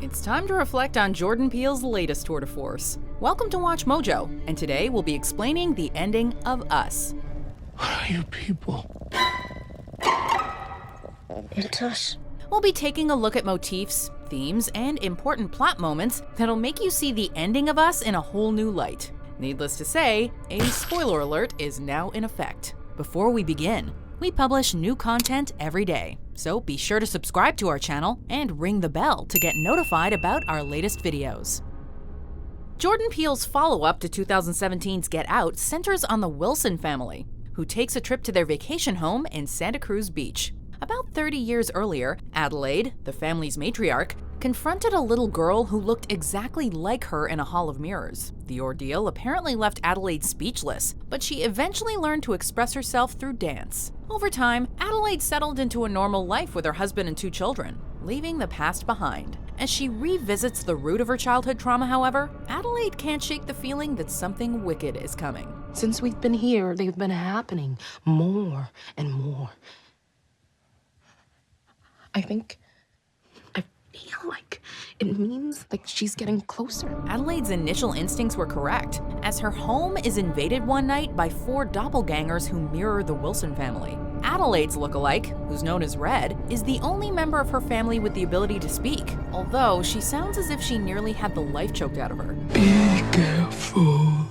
It's time to reflect on Jordan Peele's latest tour de force. Welcome to Watch Mojo, and today we'll be explaining the ending of Us. What are you people? It's us. We'll be taking a look at motifs, themes, and important plot moments that'll make you see the ending of Us in a whole new light. Needless to say, a spoiler alert is now in effect. Before we begin, we publish new content every day, so be sure to subscribe to our channel and ring the bell to get notified about our latest videos. Jordan Peele's follow-up to 2017's Get Out centers on the Wilson family, who takes a trip to their vacation home in Santa Cruz Beach. About 30 years earlier, Adelaide, the family's matriarch, confronted a little girl who looked exactly like her in a hall of mirrors. The ordeal apparently left Adelaide speechless, but she eventually learned to express herself through dance. Over time, Adelaide settled into a normal life with her husband and 2 children, leaving the past behind. As she revisits the root of her childhood trauma, however, Adelaide can't shake the feeling that something wicked is coming. Since we've been here, they've been happening more and more. I feel like it means like she's getting closer. Adelaide's initial instincts were correct, as her home is invaded one night by 4 doppelgangers who mirror the Wilson family. Adelaide's lookalike, who's known as Red, is the only member of her family with the ability to speak, although she sounds as if she nearly had the life choked out of her. Be careful.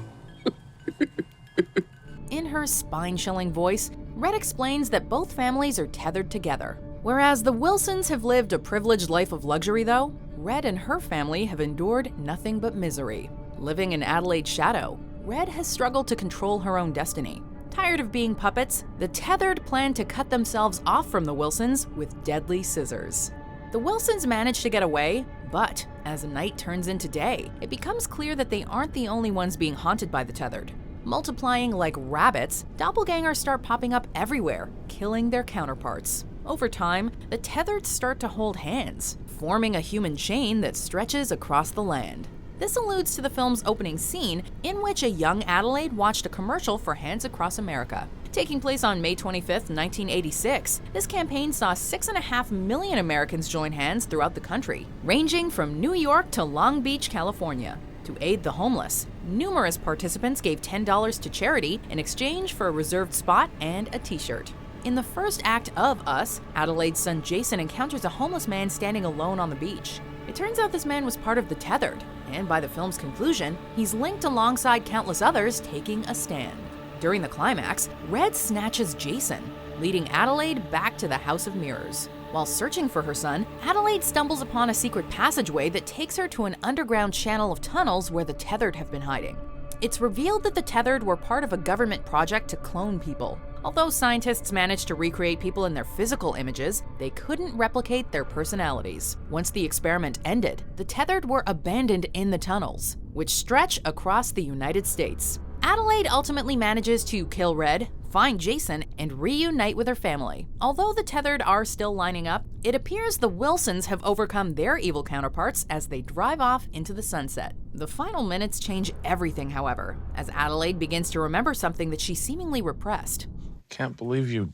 In her spine-chilling voice, Red explains that both families are tethered together. Whereas the Wilsons have lived a privileged life of luxury though, Red and her family have endured nothing but misery. Living in Adelaide's shadow, Red has struggled to control her own destiny. Tired of being puppets, the tethered plan to cut themselves off from the Wilsons with deadly scissors. The Wilsons manage to get away, but as night turns into day, it becomes clear that they aren't the only ones being haunted by the tethered. Multiplying like rabbits, doppelgangers start popping up everywhere, killing their counterparts. Over time, the tethered start to hold hands, forming a human chain that stretches across the land. This alludes to the film's opening scene, in which a young Adelaide watched a commercial for Hands Across America. Taking place on May 25, 1986, this campaign saw 6.5 million Americans join hands throughout the country, ranging from New York to Long Beach, California. To aid the homeless, numerous participants gave $10 to charity in exchange for a reserved spot and a t-shirt. In the first act of Us, Adelaide's son Jason encounters a homeless man standing alone on the beach. It turns out this man was part of the tethered, and by the film's conclusion, he's linked alongside countless others taking a stand. During the climax, Red snatches Jason, leading Adelaide back to the House of Mirrors. While searching for her son, Adelaide stumbles upon a secret passageway that takes her to an underground channel of tunnels where the tethered have been hiding. It's revealed that the tethered were part of a government project to clone people. Although scientists managed to recreate people in their physical images, they couldn't replicate their personalities. Once the experiment ended, the tethered were abandoned in the tunnels, which stretch across the United States. Adelaide ultimately manages to kill Red, find Jason, and reunite with her family. Although the tethered are still lining up, it appears the Wilsons have overcome their evil counterparts as they drive off into the sunset. The final minutes change everything, however, as Adelaide begins to remember something that she seemingly repressed. Can't believe you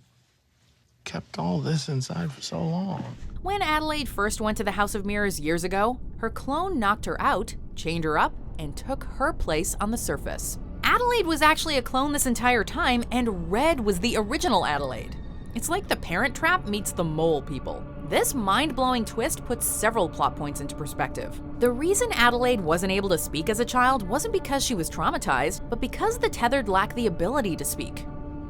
kept all this inside for so long. When Adelaide first went to the House of Mirrors years ago, her clone knocked her out, chained her up, and took her place on the surface. Adelaide was actually a clone this entire time, and Red was the original Adelaide. It's like the Parent Trap meets the Mole People. This mind-blowing twist puts several plot points into perspective. The reason Adelaide wasn't able to speak as a child wasn't because she was traumatized, but because the tethered lacked the ability to speak.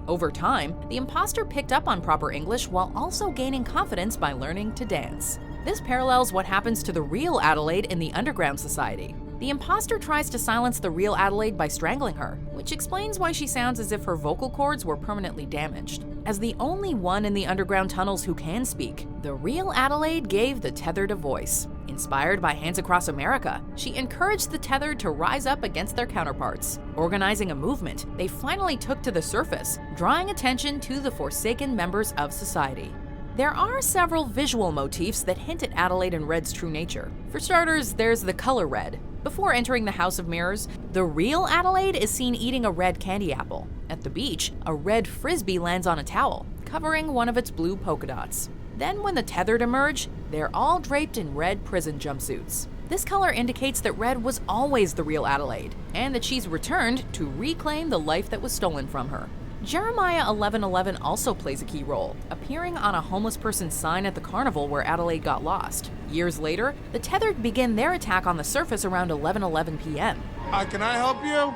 Over time, the imposter picked up on proper English while also gaining confidence by learning to dance. This parallels what happens to the real Adelaide in the underground society. The imposter tries to silence the real Adelaide by strangling her, which explains why she sounds as if her vocal cords were permanently damaged. As the only one in the underground tunnels who can speak, the real Adelaide gave the tethered a voice. Inspired by Hands Across America, she encouraged the tethered to rise up against their counterparts. Organizing a movement, they finally took to the surface, drawing attention to the forsaken members of society. There are several visual motifs that hint at Adelaide and Red's true nature. For starters, there's the color red. Before entering the House of Mirrors, the real Adelaide is seen eating a red candy apple. At the beach, a red frisbee lands on a towel, covering one of its blue polka dots. Then when the tethered emerge, they're all draped in red prison jumpsuits. This color indicates that red was always the real Adelaide, and that she's returned to reclaim the life that was stolen from her. Jeremiah 11:11 also plays a key role, appearing on a homeless person's sign at the carnival where Adelaide got lost. Years later, the tethered begin their attack on the surface around 11:11 p.m. Can I help you?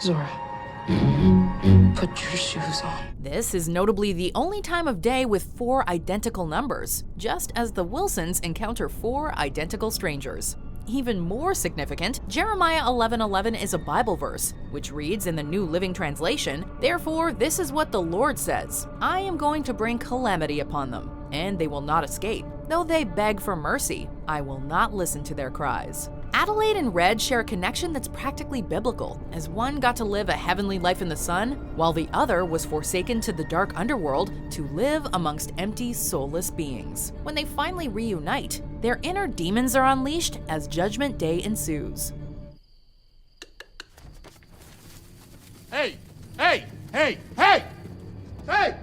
Zora, put your shoes on. This is notably the only time of day with 4 identical numbers, just as the Wilsons encounter 4 identical strangers. Even more significant, Jeremiah 11:11 is a Bible verse, which reads in the New Living Translation, "Therefore, this is what the Lord says, I am going to bring calamity upon them, and they will not escape. Though they beg for mercy, I will not listen to their cries." Adelaide and Red share a connection that's practically biblical, as one got to live a heavenly life in the sun, while the other was forsaken to the dark underworld to live amongst empty, soulless beings. When they finally reunite, their inner demons are unleashed as Judgment Day ensues. Hey! Hey! Hey! Hey! Hey!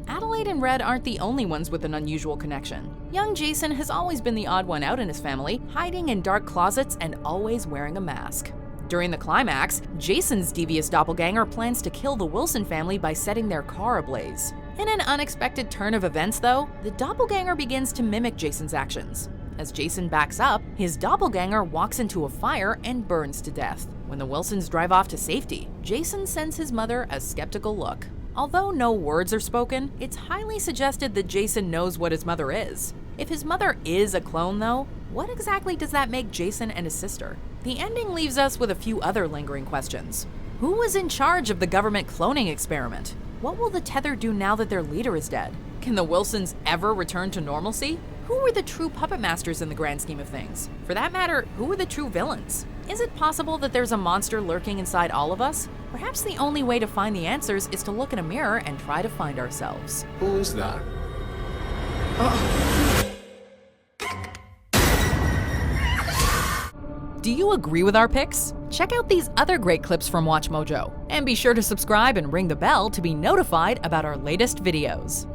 Adelaide and Red aren't the only ones with an unusual connection. Young Jason has always been the odd one out in his family, hiding in dark closets and always wearing a mask. During the climax, Jason's devious doppelganger plans to kill the Wilson family by setting their car ablaze. In an unexpected turn of events, though, the doppelganger begins to mimic Jason's actions. As Jason backs up, his doppelganger walks into a fire and burns to death. When the Wilsons drive off to safety, Jason sends his mother a skeptical look. Although no words are spoken, it's highly suggested that Jason knows what his mother is. If his mother is a clone, though, what exactly does that make Jason and his sister? The ending leaves us with a few other lingering questions. Who was in charge of the government cloning experiment? What will the Tether do now that their leader is dead? Can the Wilsons ever return to normalcy? Who were the true puppet masters in the grand scheme of things? For that matter, who are the true villains? Is it possible that there's a monster lurking inside all of us? Perhaps the only way to find the answers is to look in a mirror and try to find ourselves. Who is that? Do you agree with our picks? Check out these other great clips from WatchMojo, and be sure to subscribe and ring the bell to be notified about our latest videos.